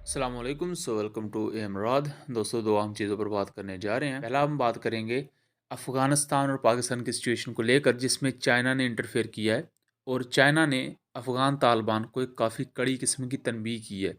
अस्सलामुअलैकुम welcome to एमराद। दोस्तों, दो अहम चीज़ों पर बात करने जा रहे हैं। पहला हम बात करेंगे अफ़गानिस्तान और पाकिस्तान की सिचुएशन को लेकर, जिसमें चाइना ने इंटरफेयर किया है और चाइना ने अफ़गान तालिबान को एक काफ़ी कड़ी किस्म की तनबीह की है।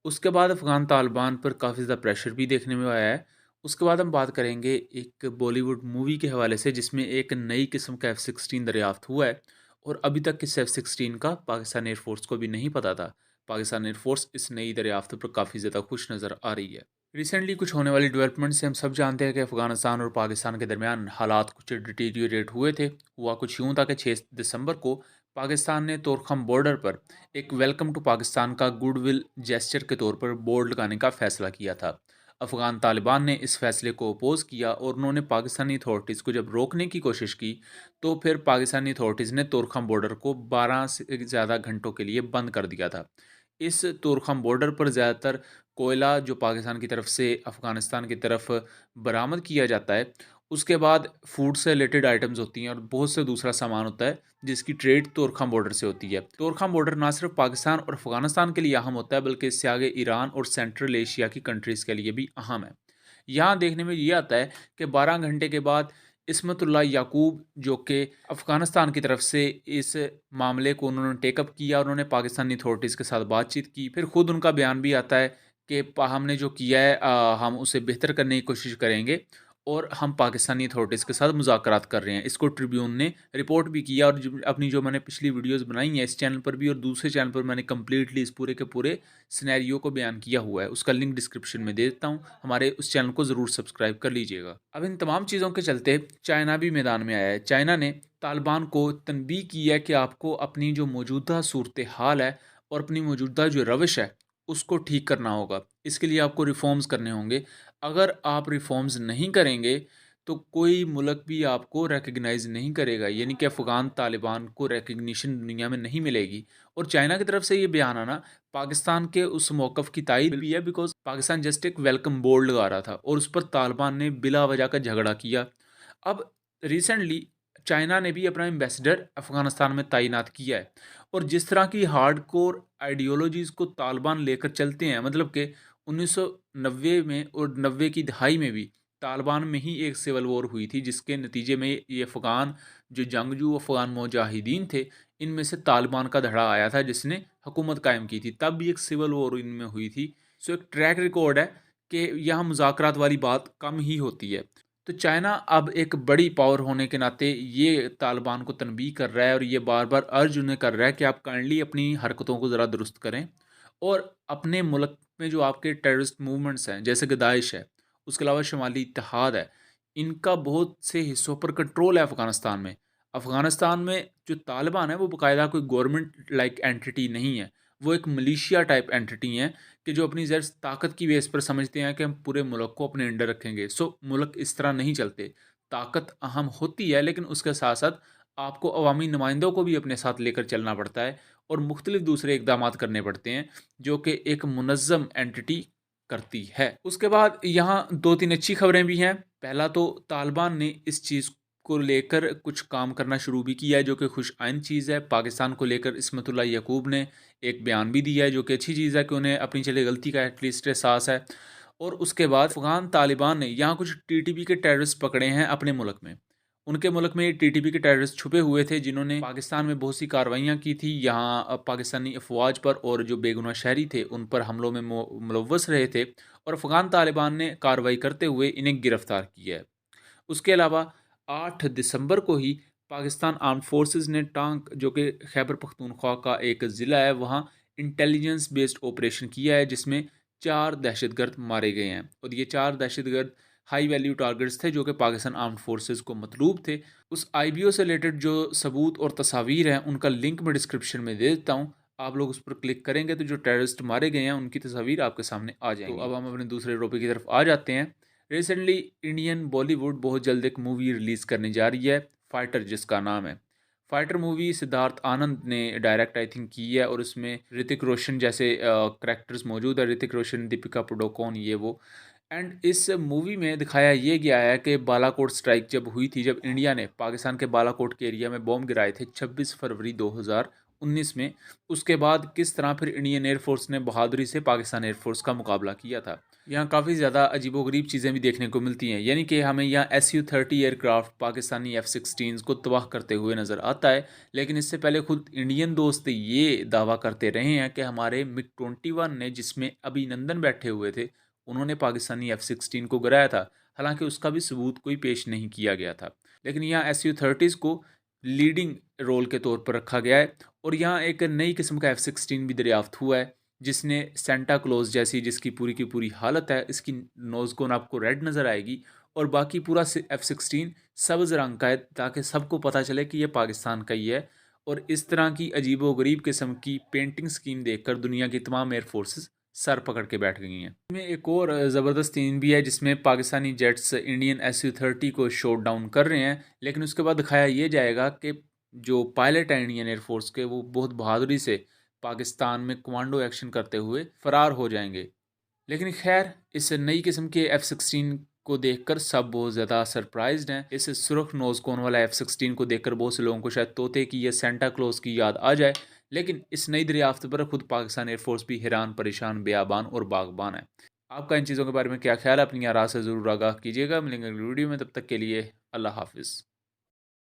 उसके बाद अफ़गान तालिबान पर काफ़ी ज़्यादा प्रेशर भी देखने में आया है। उसके बाद हम बात करेंगे एक बॉलीवुड मूवी के हवाले से, जिसमें एक नई किस्म का F-16 दरियाफ्त हुआ है और अभी तक इस F-16 का पाकिस्तान एयरफोर्स को भी नहीं पता था। पाकिस्तान एयरफोर्स इस नई दरियाफ्त पर काफ़ी ज़्यादा खुश नज़र आ रही है। रिसेंटली कुछ होने वाली डेवलपमेंट से हम सब जानते हैं कि अफ़गानिस्तान और पाकिस्तान के दरमियान हालात कुछ डिटीरियोरेट हुए थे। हुआ कुछ यूँ था कि 6 दिसंबर को पाकिस्तान ने तोरखम बॉर्डर पर एक वेलकम टू पाकिस्तान का गुडविल जेस्चर के तौर पर बोर्ड लगाने का फ़ैसला किया था। अफ़गान तालिबान ने इस फैसले को अपोज़ किया और उन्होंने पाकिस्तानी अथॉरिटीज़ को जब रोकने की कोशिश की, तो फिर पाकिस्तानी अथॉरिटीज़ ने तोरखम बॉर्डर को 12 से ज़्यादा घंटों के लिए बंद कर दिया था। इस तोरखम बॉर्डर पर ज़्यादातर कोयला जो पाकिस्तान की तरफ से अफ़गानिस्तान की तरफ बरामद किया जाता है, उसके बाद फूड से रिलेटेड आइटम्स होती हैं और बहुत से दूसरा सामान होता है, जिसकी ट्रेड तोरखम बॉर्डर से होती है। तोरखम बॉर्डर ना सिर्फ पाकिस्तान और अफ़गानिस्तान के लिए अहम होता है, बल्कि इससे आगे ईरान और सेंट्रल एशिया की कंट्रीज़ के लिए भी अहम है। यहाँ देखने में ये आता है कि 12 घंटे के बाद इस्मतुल्लाह याकूब, जो कि अफ़गानिस्तान की तरफ से इस मामले को उन्होंने टेकअप किया, उन्होंने पाकिस्तानी अथॉरिटीज़ के साथ बातचीत की। फिर खुद उनका बयान भी आता है कि हमने जो किया है हम उसे बेहतर करने की कोशिश करेंगे और हम पाकिस्तानी अथॉरिटीज़ के साथ मुज़ाकरात कर रहे हैं। इसको ट्रिब्यून ने रिपोर्ट भी किया और अपनी जो मैंने पिछली वीडियोज़ बनाई हैं इस चैनल पर भी और दूसरे चैनल पर, मैंने कंप्लीटली इस पूरे के पूरे सिनेरियो को बयान किया हुआ है। उसका लिंक डिस्क्रिप्शन में दे देता हूँ। हमारे उस चैनल को ज़रूर सब्सक्राइब कर लीजिएगा। अब इन तमाम चीज़ों के चलते चाइना भी मैदान में आया है। चाइना ने तालिबान को तनबीह की है कि आपको अपनी जो मौजूदा सूरत हाल है और अपनी मौजूदा जो रविश है, उसको ठीक करना होगा। इसके लिए आपको रिफ़ॉर्म्स करने होंगे। अगर आप रिफ़ॉर्म्स नहीं करेंगे, तो कोई मुल्क भी आपको रिकॉग्नाइज़ नहीं करेगा, यानी कि अफ़गान तालिबान को रिकॉग्निशन दुनिया में नहीं मिलेगी। और चाइना की तरफ से ये बयान आना पाकिस्तान के उस मौक़िफ़ की तायद भी है, बिकॉज़ पाकिस्तान जस्ट एक वेलकम बोर्ड लगा रहा था और उस पर तालिबान ने बिला वजह का झगड़ा किया। अब रिसेंटली चाइना ने भी अपना एम्बेसडर अफ़गानिस्तान में तैनात किया है और जिस तरह की हार्डकोर आइडियोलॉजीज़ को तालिबान लेकर चलते हैं, मतलब कि 1990 में और 90 की दहाई में भी तालिबान में ही एक सिविल वॉर हुई थी, जिसके नतीजे में ये अफ़गान जो जंगजू अफ़गान मुजाहिदीन थे, इनमें से तालिबान का धड़ा आया था जिसने हुकूमत कायम की थी। तब भी एक सिविल वॉर इनमें हुई थी। सो एक ट्रैक रिकॉर्ड है कि यहाँ मुज़ाकरात वाली बात कम ही होती है। तो चाइना अब एक बड़ी पावर होने के नाते ये तालिबान को तनबीह कर रहा है और ये बार-बार अर्ज उन्हें कर रहा है कि आप काइंडली अपनी हरकतों को ज़रा दुरुस्त करें और अपने मुल्क में जो आपके टेररिस्ट मूवमेंट्स हैं, जैसे कि दाइश है, उसके अलावा शुमाली इत्तेहाद है, इनका बहुत से हिस्सों पर कंट्रोल है अफ़गानिस्तान में। अफ़गानिस्तान में जो तालिबान है, वो बाकायदा कोई गवर्नमेंट लाइक एंटिटी नहीं है। वो एक मिलिशिया टाइप एंटिटी है कि जो अपनी ज़र ताकत की बेस पर समझते हैं कि हम पूरे मुल्क को अपने अंडर रखेंगे। सो मुल्क इस तरह नहीं चलते। ताकत अहम होती है, लेकिन उसके साथ-साथ आपको अवामी नुमाइंदों को भी अपने साथ लेकर चलना पड़ता है और मुख्तलिफ दूसरे इक़दामात करने पड़ते हैं, जो कि एक मुनज़्ज़म एंटिटी करती है। उसके बाद यहाँ 2-3 अच्छी खबरें भी हैं। पहला तो तालिबान ने इस चीज़ को लेकर कुछ काम करना शुरू भी किया है, जो कि खुश आइंद चीज़ है। पाकिस्तान को लेकर इस्मतुल्लाह याकूब ने एक बयान भी दिया है, जो कि अच्छी चीज़ है कि उन्हें अपनी चली गलती का एटलीस्ट एहसास है। और उसके बाद अफ़गान तालिबान ने यहाँ कुछ टीटीपी के टेररिस्ट पकड़े हैं अपने मुल्क में। उनके मुल्क में टीटीपी के टेररिस्ट छुपे हुए थे, जिन्होंने पाकिस्तान में बहुत सी कार्रवाइयाँ की थी। यहाँ पाकिस्तानी अफ़वाज पर और जो बेगुनाह शहरी थे, उन पर हमलों में मुलव्वस रहे थे और अफ़गान तालिबान ने कार्रवाई करते हुए इन्हें गिरफ़्तार किया है। उसके अलावा 8 दिसंबर को ही पाकिस्तान आर्म्ड फोर्सेस ने टांक, जो कि खैबर पख्तूनख्वा का एक ज़िला है, वहाँ इंटेलिजेंस बेस्ड ऑपरेशन किया है, जिसमें 4 दहशतगर्द मारे गए हैं और ये 4 दहशतगर्द हाई वैल्यू टारगेट्स थे, जो कि पाकिस्तान आर्म्ड फोर्सेस को मतलूब थे। उस आईबीओ से रिलेटेड जो सबूत और तस्वीर हैं, उनका लिंक मैं डिस्क्रिप्शन में दे देता हूँ। आप लोग उस पर क्लिक करेंगे तो जो टेररिस्ट मारे गए हैं, उनकी तस्वीर आपके सामने आ जाएंगी। तो अब हम अपने दूसरे टॉपिक की तरफ आ जाते हैं। रिसेंटली इंडियन बॉलीवुड बहुत जल्द एक मूवी रिलीज़ करने जा रही है, फाइटर जिसका नाम है। फाइटर मूवी सिद्धार्थ आनंद ने डायरेक्ट आई थिंक की है और उसमें ऋतिक रोशन जैसे करैक्टर्स मौजूद है। ऋतिक रोशन, दीपिका पादुकोण, ये वो। एंड इस मूवी में दिखाया ये गया है कि बालाकोट स्ट्राइक जब हुई थी, जब इंडिया ने पाकिस्तान के बालाकोट के एरिया में बॉम्ब गिराए थे 26 फरवरी 2019 19 में। उसके बाद किस तरह फिर इंडियन एयरफोर्स ने बहादुरी से पाकिस्तान एयरफोर्स का मुकाबला किया था। यहाँ काफ़ी ज़्यादा अजीबोगरीब चीज़ें भी देखने को मिलती हैं, यानी कि हमें यहाँ SU-30 एयरक्राफ्ट पाकिस्तानी F-16 को तबाह करते हुए नज़र आता है, लेकिन इससे पहले खुद इंडियन दोस्त ये दावा करते रहे हैं कि हमारे MiG-21 ने, जिसमें अभिनंदन बैठे हुए थे, उन्होंने पाकिस्तानी F-16 को गिराया था। हालांकि उसका भी सबूत कोई पेश नहीं किया गया था, लेकिन यहाँ SU-30 को लीडिंग रोल के तौर पर रखा गया है। और यहाँ एक नई किस्म का F-16 भी दरियाफ्त हुआ है, जिसने सेंटा क्लॉज जैसी, जिसकी पूरी की पूरी हालत है, इसकी नोज़ कोन आपको रेड नज़र आएगी और बाकी पूरा F-16 सब्ज़ रंग का है, ताकि सबको पता चले कि यह पाकिस्तान का ही है। और इस तरह की अजीब व गरीब किस्म की पेंटिंग स्कीम देखकर दुनिया की तमाम एयर फोर्सेस सर पकड़ के बैठ गई हैं। इसमें एक और ज़बरदस्त सीन भी है, जिसमें पाकिस्तानी जेट्स इंडियन SU-30 को शॉट डाउन कर रहे हैं, लेकिन उसके बाद दिखाया ये जाएगा कि जो पायलट हैं इंडियन एयरफोर्स के, वो बहुत बहादुरी से पाकिस्तान में कमांडो एक्शन करते हुए फरार हो जाएंगे। लेकिन खैर, इस नई किस्म के F-16 को देखकर सब बहुत ज़्यादा सरप्राइज्ड हैं। इस सुर्ख नोज कोन वाला F-16 को देखकर बहुत से लोगों को शायद तोते की या सेंटा क्लॉज की याद आ जाए, लेकिन इस नई दरियाफ्त पर खुद पाकिस्तान एयरफोर्स भी हैरान परेशान बेआबान और बागबान है। आपका इन चीज़ों के बारे में क्या ख्याल है? अपनी आरा से ज़रूर आगाह कीजिएगा। मिलेंगे अगली वीडियो में, तब तक के लिए अल्लाह हाफिज़।